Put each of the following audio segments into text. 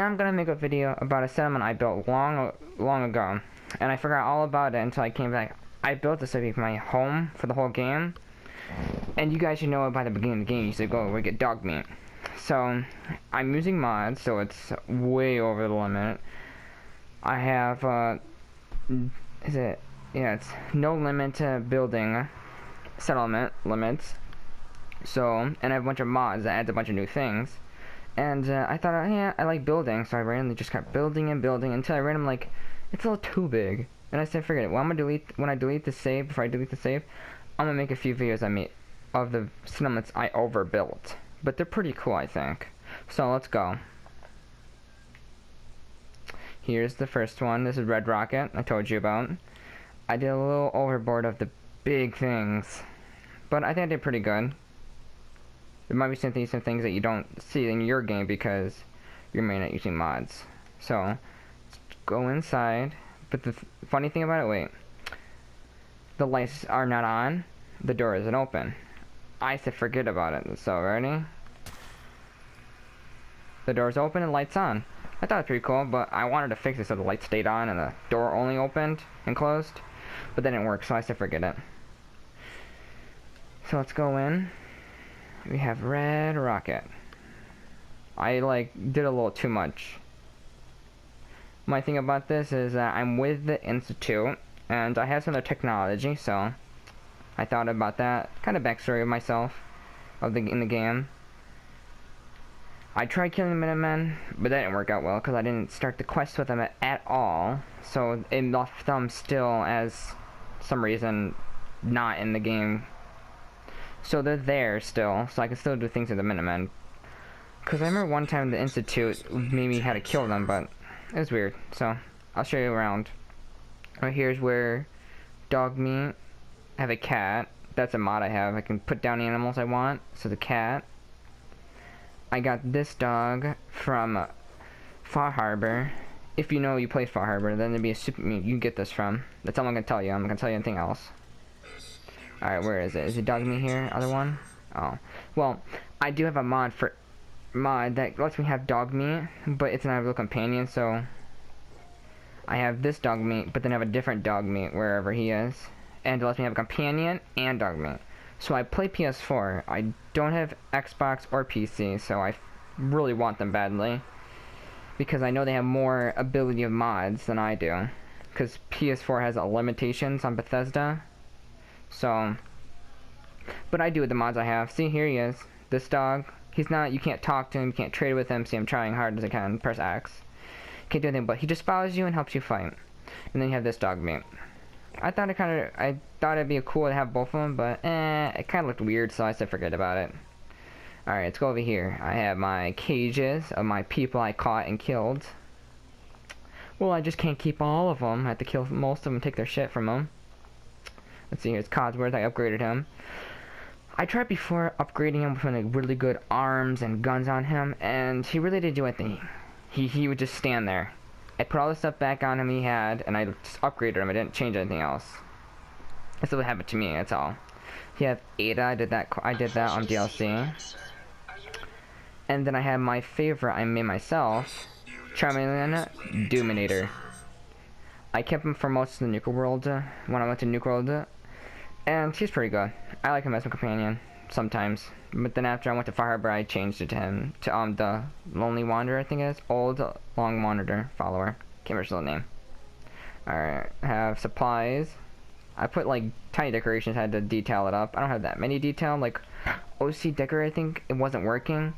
am gonna make a video about a settlement I built long ago, and I forgot all about it until I came back. I built this to be my home for the whole game, and you guys should know it by the beginning of the game. You should go get dog meat. So I'm using mods, so it's way over the limit. I have it's no limit to building settlement limits. So, and I have a bunch of mods that adds a bunch of new things. And I thought, yeah, I like building, so I randomly just kept building and building until I randomly, like, it's a little too big. And I said, forget it. Well, when I delete the save, before I delete the save, I'm gonna make a few videos I made of the settlements I overbuilt. But they're pretty cool, I think. So, let's go. Here's the first one. This is Red Rocket, I told you about. I did a little overboard of the big things. But I think I did pretty good. There might be some things that you don't see in your game because you're mainly not using mods. So, let's go inside. But the funny thing about it, wait. The lights are not on. The door isn't open. I said forget about it. So, ready? The door's open and lights on. I thought it was pretty cool, but I wanted to fix it so the light stayed on and the door only opened and closed. But that didn't work, so I said forget it. So, let's go in. We have Red Rocket. I did a little too much. My thing about this is that I'm with the Institute and I have some other technology, so I thought about that kind of backstory of myself in the game. I tried killing the Minutemen, but that didn't work out well because I didn't start the quest with them at all, so it left them still as some reason not in the game. So they're there still, so I can still do things with the Minutemen. Because I remember one time the Institute made me how to kill them, but it was weird. So, I'll show you around. Right here's where dog meat. I have a cat. That's a mod I have. I can put down animals I want. So the cat. I got this dog from Far Harbor. If you know you play Far Harbor, then there'd be a super meat you can get this from. That's all I'm going to tell you. I'm not going to tell you anything else. Alright, where is it? Is it dog meat here? Other one? Oh. Well, I do have a mod that lets me have dog meat, but it's not a real companion, so I have this dog meat, but then I have a different dog meat wherever he is. And it lets me have a companion and dog meat. So I play PS4. I don't have Xbox or PC, so I really want them badly. Because I know they have more ability of mods than I do. Because PS4 has limitations on Bethesda. So, but I do with the mods I have. See, here he is. This dog. He's not, you can't talk to him, you can't trade with him. See, I'm trying hard as I can. Press X. Can't do anything, but he just follows you and helps you fight. And then you have this dog meat. I thought it'd be cool to have both of them, but it kind of looked weird, so I said forget about it. Alright, let's go over here. I have my cages of my people I caught and killed. Well, I just can't keep all of them. I have to kill most of them and take their shit from them. Let's see, here's Codsworth. I upgraded him. I tried before upgrading him with really good arms and guns on him, and he really didn't do anything. He would just stand there. I put all the stuff back on him he had, and I just upgraded him. I didn't change anything else. That's what happened to me, that's all. He had Ada. I did that on DLC. And then I had my favorite I made myself, Charmeleon Doominator. I kept him for most of the Nuka World when I went to Nuka World. And he's pretty good. I like him as a companion, sometimes. But then after I went to Far Harbor, I changed it to him, to the Lonely Wanderer, I think it is. Old Long Wanderer follower. Can't remember his name. Alright, I have supplies. I put tiny decorations, had to detail it up. I don't have that many detail, OC Decorator, I think it wasn't working.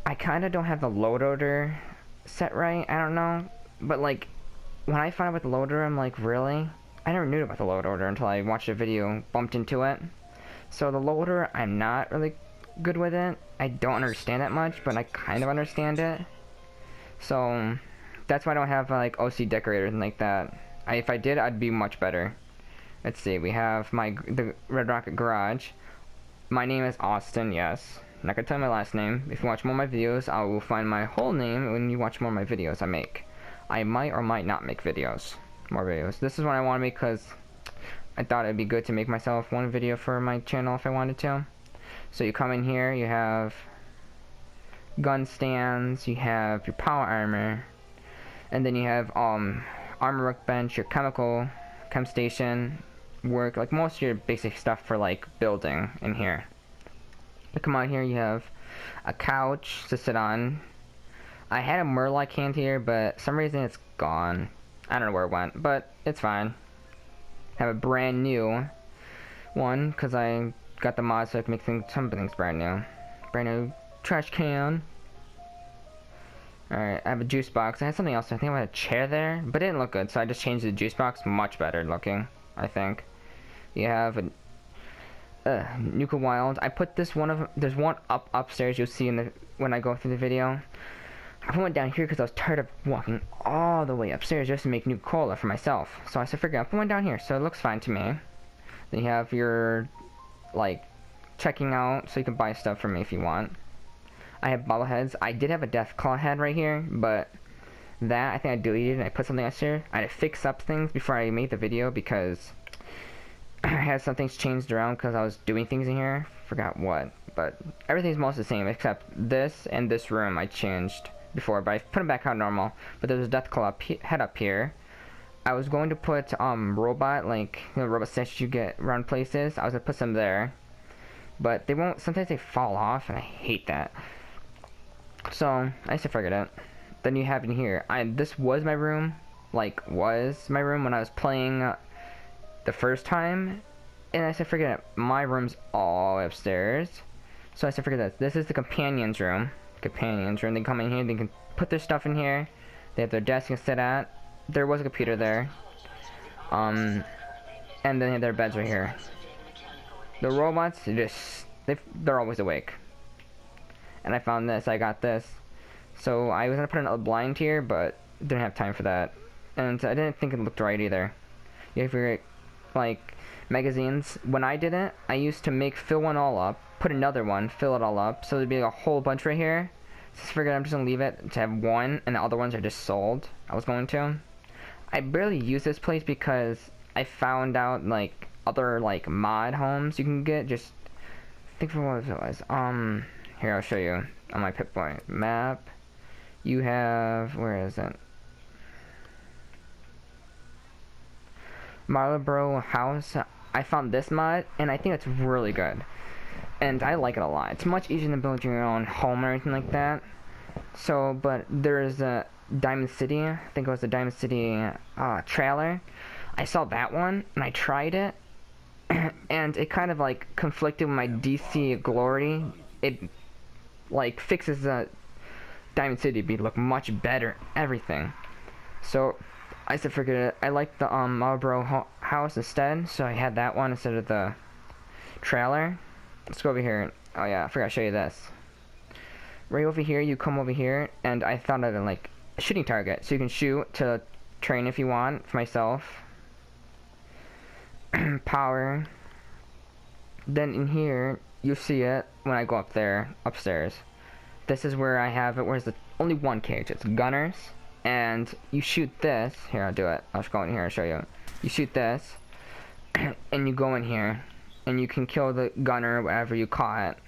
I kinda don't have the load order set right, I don't know. But when I found out about the load order, I'm like, really? I never knew about the load order until I watched a video, bumped into it. So the load order, I'm not really good with it. I don't understand that much, but I kind of understand it. So that's why I don't have OC decorators and like that. If I did, I'd be much better. Let's see, we have the Red Rocket Garage. My name is Austin, yes. I'm not gonna tell you my last name. If you watch more of my videos, I will find my whole name when you watch more of my videos I make. I might or might not make more videos. This is what I want to make because I thought it'd be good to make myself one video for my channel if I wanted to. So you come in here, you have gun stands, you have your power armor, and then you have armor workbench, your chem station, work, like most of your basic stuff for like building in here. You come out here, you have a couch to sit on. I had a Murloc hand here, but for some reason it's gone. I don't know where it went, but it's fine. Have a brand new one because I got the mod so I can make some things brand new. Brand new trash can. Alright, I have a juice box. I had something else. I think I had a chair there, but it didn't look good, so I just changed the juice box. Much better looking, I think. You have a Nuka Wild. I put this there's one upstairs. You'll see when I go through the video. I went down here because I was tired of walking all the way upstairs just to make Nuka Cola for myself. So I said, forget it, I put one down here, so it looks fine to me. Then you have your like checking out, so you can buy stuff from me if you want. I have bobbleheads. I did have a Deathclaw head right here, but that I think I deleted and I put something else here. I had to fix up things before I made the video because I had some things changed around because I was doing things in here. Forgot what, but everything's most the same except this and this room I changed before, but I put them back out normal. But there's a Deathclaw head up here. I was going to put robot, like robot statues you get around places. I was gonna put some there, but they won't. Sometimes they fall off, and I hate that. So I just figured it. Then you have in here. This was my room, when I was playing the first time, and I said forget it. My room's all upstairs, so I said forget that. This is the companions room. They come in here. They can put their stuff in here. They have their desk to sit at. There was a computer there. And then they have their beds right here. The robots, they're always awake. And I found this, I got this. So I was gonna put a blind here, but didn't have time for that. And I didn't think it looked right either. You have your, like, magazines. When I did it, I used to fill one all up, put another one, fill it all up, so there'd be a whole bunch right here. So I figured I'm just gonna leave it to have one, and the other ones are just sold. I was going to. I barely use this place because I found out, like, other, like, mod homes you can get. Just think for what it was. Here, I'll show you on my Pip-Boy map. You have, where is it? Marlboro House. I found this mod, and I think it's really good. And I like it a lot. It's much easier than building your own home or anything like that. So, but there's a Diamond City. I think it was the Diamond City trailer. I saw that one, and I tried it. And it kind of, like, conflicted with my DC Glory. It, like, fixes the Diamond City to look much better. Everything. So, I said forget it. I like the Marlboro House instead, so I had that one instead of the trailer. Let's go over here. Oh yeah, I forgot to show you this. Right over here, you come over here, and I found out like a shooting target, so you can shoot to train if you want. For myself, power. Then in here, you see it when I go up there upstairs. This is where I have it. Where's the only one cage? It's gunners. And you shoot this. Here, I'll do it. I'll just go in here and show you. You shoot this, and you go in here, and you can kill the gunner wherever you caught it.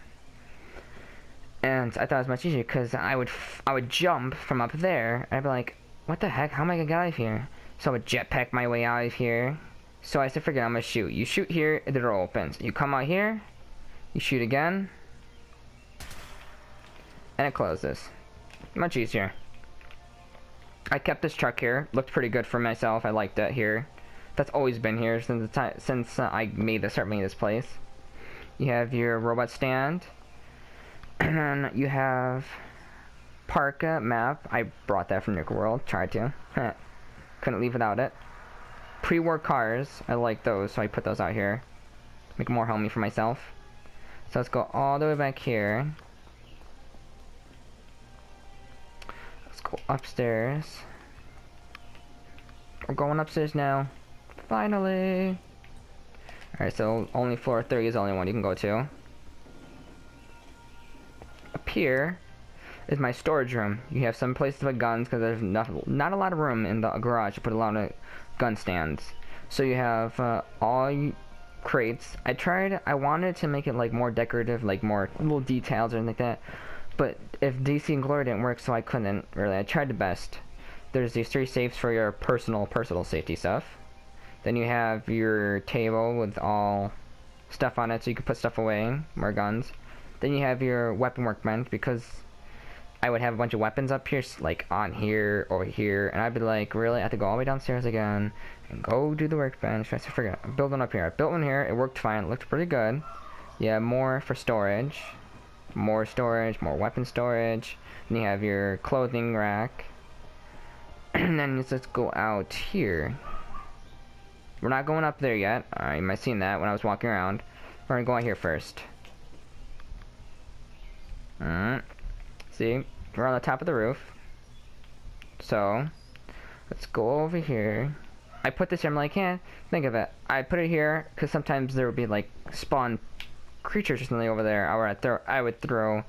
And I thought it was much easier because I would jump from up there, and I'd be like, what the heck? How am I gonna get out of here? So I would jetpack my way out of here. So I said, forget it, I'm gonna shoot. You shoot here, the door opens. You come out here, you shoot again, and it closes. Much easier. I kept this truck here. Looked pretty good for myself. I liked it here. That's always been here since the time I started making this place. You have your robot stand, and then you have park map. I brought that from Nuka World. Tried to. Couldn't leave without it. Pre-war cars. I like those, so I put those out here. Make it more homey for myself. So let's go all the way back here. Go upstairs. We're going upstairs now. Finally. Alright, so only floor 30 is the only one you can go to. Up here is my storage room. You have some places to put guns because there's not a lot of room in the garage to put a lot of gun stands. So you have all crates. I wanted to make it like more decorative, like more little details or anything like that. But if DC and Glory didn't work, so I couldn't really. I tried the best. There's these 3 safes for your personal safety stuff. Then you have your table with all stuff on it, so you can put stuff away, more guns. Then you have your weapon workbench, because I would have a bunch of weapons up here, like on here, over here, and I'd be like, really? I have to go all the way downstairs again, and go do the workbench. I forget. I built one up here. I built one here. It worked fine. It looked pretty good. Yeah, more for storage. More storage, more weapon storage. Then you have your clothing rack. And then let's go out here. We're not going up there yet. You might have seen that when I was walking around. We're gonna go out here first. See, we're on the top of the roof. So, let's go over here. I put this here, I'm like, yeah, think of it. I put it here because sometimes there would be like spawn creatures or something over there. I would throw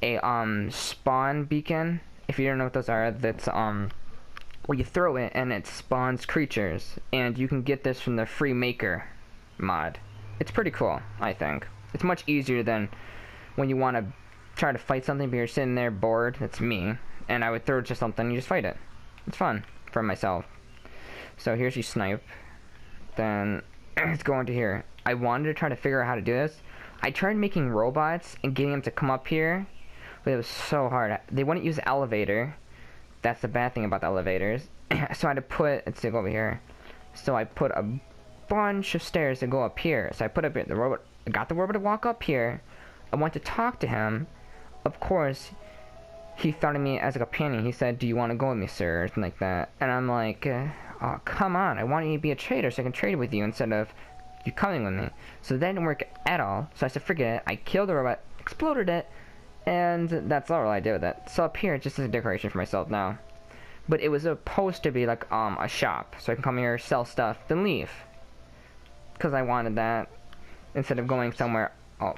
a spawn beacon. If you don't know what those are, that's where you throw it and it spawns creatures, and you can get this from the free maker mod. It's pretty cool, I think. It's much easier than when you want to try to fight something but you're sitting there bored. That's me, and I would throw just something and you just fight it. It's fun for myself. So here's your snipe. Then let's go into here. I wanted to try to figure out how to do this. I tried making robots and getting them to come up here, but it was so hard. They wouldn't use the elevator. That's the bad thing about the elevators. So I had to put, let's see, go over here. So I put a bunch of stairs to go up here. So I put up the robot, I got the robot to walk up here. I went to talk to him. Of course, he thought of me as a companion. He said, "Do you want to go with me, sir?" or something like that. And I'm like, oh, come on. I want you to be a trader so I can trade with you instead of you coming with me. So that didn't work at all. So I said, forget it. I killed the robot, exploded it, and that's all I did with it. So up here, it's just a decoration for myself now. But it was supposed to be like a shop, so I can come here, sell stuff, then leave. Because I wanted that instead of going somewhere. Oh,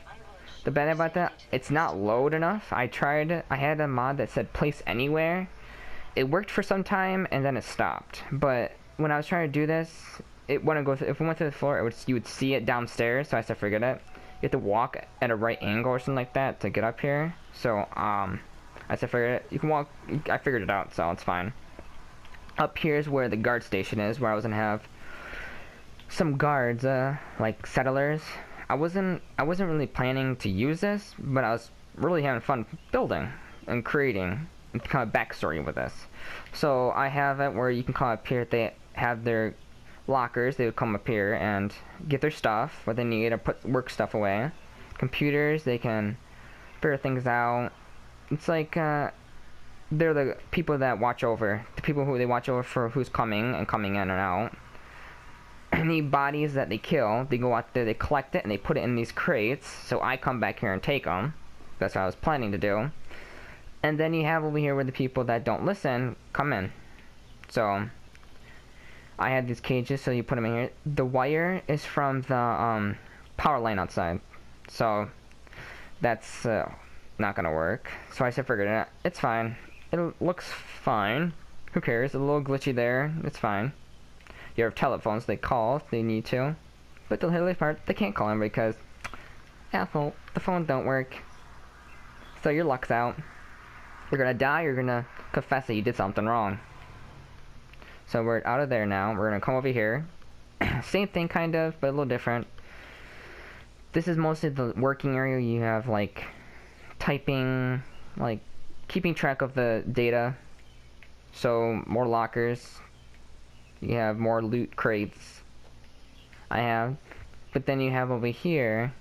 the bad about that, it's not load enough. I had a mod that said place anywhere. It worked for some time and then it stopped. But when I was trying to do this, it wouldn't go. If we went to the floor, you would see it downstairs. So I said, forget it. You have to walk at a right angle or something like that to get up here. So I said, forget it. You can walk. I figured it out, so it's fine. Up here is where the guard station is, where I was gonna have some guards, like settlers. I wasn't really planning to use this, but I was really having fun building and creating kind of backstory with this. So I have it where you can come up here. They have their lockers. They would come up here and get their stuff, what they need, or put work stuff away. Computers, they can figure things out. It's like they're the people that watch over, the people who they watch over for who's coming and coming in and out. Any bodies that they kill, they go out there, they collect it, and they put it in these crates, so I come back here and take them. That's what I was planning to do. And then you have over here where the people that don't listen come in. So I had these cages, so you put them in here. The wire is from the power line outside, so that's not gonna work. So I said, forget it. It's fine. It looks fine. Who cares? A little glitchy there. It's fine. You have telephones. They call if they need to, but the hilarious part, they can't call him because Apple, the phone don't work. So your luck's out. You're gonna die. You're gonna confess that you did something wrong. So we're out of there now. We're gonna come over here. Same thing, kind of, but a little different. This is mostly the working area. You have like typing, like keeping track of the data. So more lockers. You have more loot crates. But then you have over here.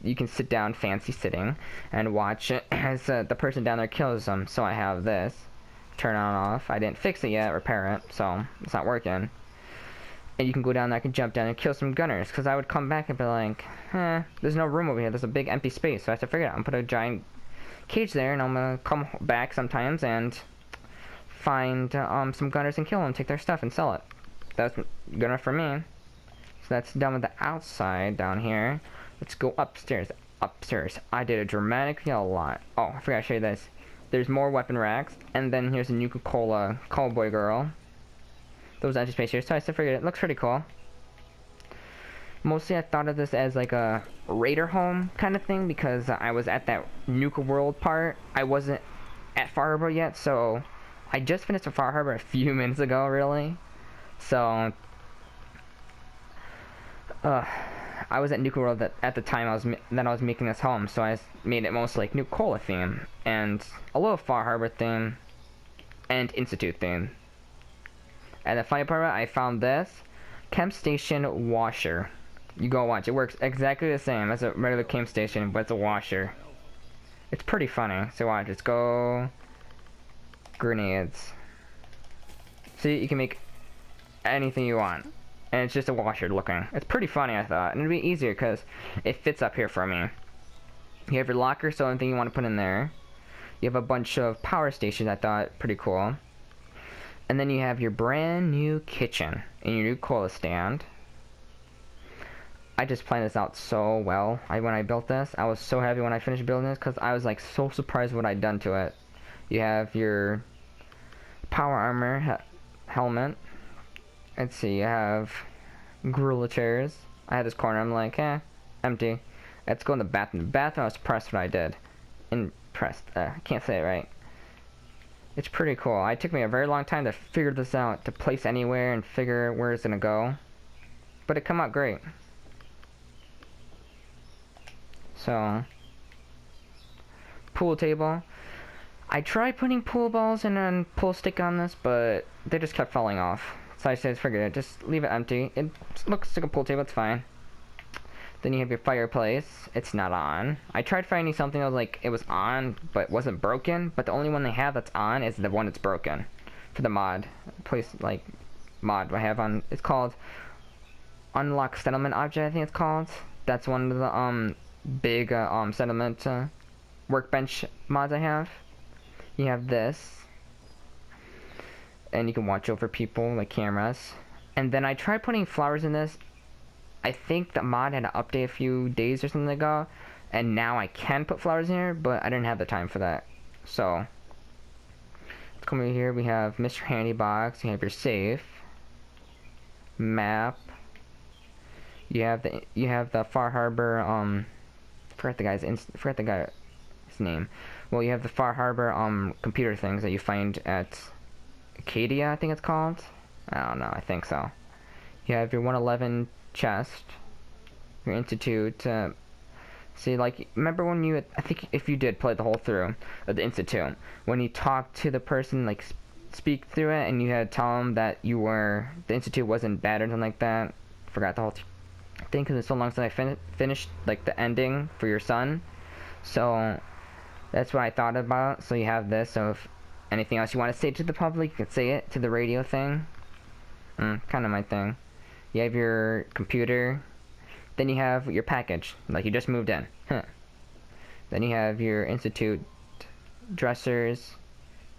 You can sit down, fancy sitting, and watch as the person down there kills them. So I have this. Turn on and off. I didn't fix it yet, repair it, so it's not working. And you can go down there, I can jump down and kill some gunners, because I would come back and be like, there's no room over here, there's a big empty space, so I have to figure it out. I'm gonna put a giant cage there, and I'm gonna come back sometimes and find some gunners and kill them, take their stuff and sell it. That's good enough for me. So that's done with the outside down here. Let's go upstairs. Upstairs. I did a dramatic yell a lot. Oh, I forgot to show you this. There's more weapon racks, and then here's a Nuka-Cola Cowboy Girl. Those empty space here, so I still figured it looks pretty cool. Mostly I thought of this as like a raider home kind of thing because I was at that Nuka World part. I wasn't at Far Harbor yet, so I just finished Far Harbor a few minutes ago, really. So, I was at Nuka World at the time I was making this home, so I made it mostly like Nuka-Cola theme and a little Far Harbor theme and Institute theme. And the funny part, I found this Camp Station washer. You go watch. It works exactly the same as a regular camp station, but it's a washer. It's pretty funny. So watch. Let's go. Grenades. See, you can make anything you want. And it's just a washer looking. It's pretty funny, I thought. And it'd be easier because it fits up here for me. You have your locker, so anything you want to put in there. You have a bunch of power stations, I thought. Pretty cool. And then you have your brand new kitchen and your new cola stand. I just planned this out so well. When I built this, I was so happy when I finished building this because I was like so surprised what I'd done to it. You have your power armor helmet. Let's see, you have gorilla chairs. I had this corner, I'm like, empty. Let's go in the bathroom. The bathroom, I was impressed what I did. Impressed. I can't say it right. It's pretty cool. It took me a very long time to figure this out, to place anywhere and figure where it's gonna go. But it come out great. So, pool table. I tried putting pool balls and then pool stick on this, but they just kept falling off. So I said, forget it, just leave it empty. It looks like a pool table, it's fine. Then you have your fireplace. It's not on. I tried finding something that was like, it was on, but wasn't broken. But the only one they have that's on is the one that's broken. For the mod. Place, like, mod I have on, it's called Unlock Settlement Object, I think it's called. That's one of the, big, settlement, workbench mods I have. You have this. And you can watch over people, like cameras. And then I tried putting flowers in this. I think the mod had to update a few days or something ago, and now I can put flowers in here, but I didn't have the time for that. So, let's come over here. We have Mr. Handy Box. You have your safe, map. You have the Far Harbor. Forgot the guy's name. Well, you have the Far Harbor computer things that you find at Acadia, I think it's called. I don't know. I think so. You have your 111 chest, your Institute. See, like, remember when you, I think if you did play the whole through of the Institute, when you talked to the person, like, speak through it, and you had to tell them that the Institute wasn't bad or something like that. Forgot the whole thing because it's so long since I finished, like, the ending for your son. So, that's what I thought about. So you have this, so if anything else you want to say to the public, you can say it to the radio thing. Kind of my thing. You have your computer. Then you have your package, like you just moved in. Then you have your Institute dressers,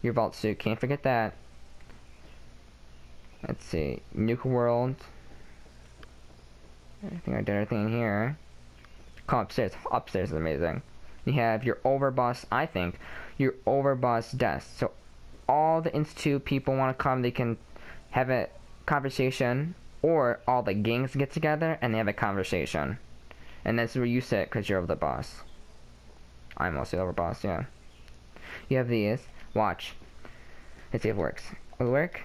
your vault suit, can't forget that. Let's see, Nuka World. I think I did everything in here. Come upstairs. Upstairs is amazing. You have your overboss, I think, your overboss desk. So all the Institute people want to come, they can have a conversation, or all the gangs get together and they have a conversation. And that's where you sit because you're the boss. I'm also the overboss, yeah. You have these. Watch. Let's see if it works. Will it work?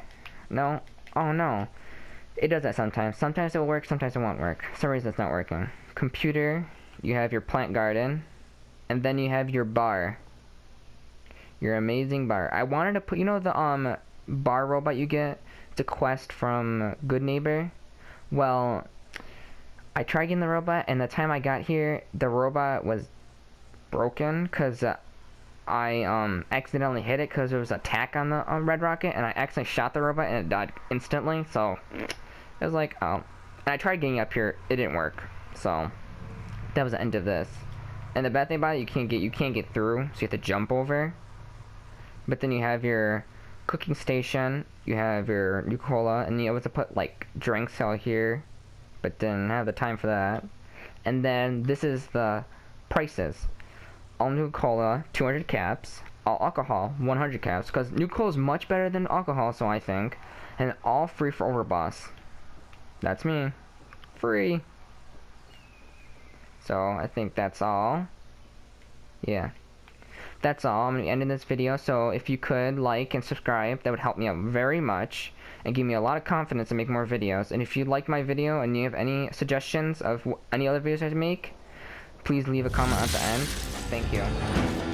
No? Oh no. It does that sometimes. Sometimes it will work, sometimes it won't work. For some reason it's not working. Computer. You have your plant garden. And then you have your bar. Your amazing bar. I wanted to put, you know the bar robot you get? It's a quest from Good Neighbor. Well, I tried getting the robot, and the time I got here, the robot was broken because I accidentally hit it because there was an attack on the Red Rocket, and I accidentally shot the robot and it died instantly. So it was like, oh. And I tried getting up here, it didn't work. So that was the end of this. And the bad thing about it, you can't get through, so you have to jump over. But then you have your cooking station, you have your Nuka-Cola, and you have to put like drinks out here, but didn't have the time for that. And then this is the prices. All Nuka-Cola, 200 caps. All alcohol, 100 caps, because Nuka-Cola is much better than alcohol, so I think. And all free for Overboss. That's me. Free. So I think that's all. Yeah. That's all. I'm going to end in this video. So if you could like and subscribe, that would help me out very much and give me a lot of confidence to make more videos. And if you like my video and you have any suggestions of any other videos I should make, please leave a comment at the end. Thank you.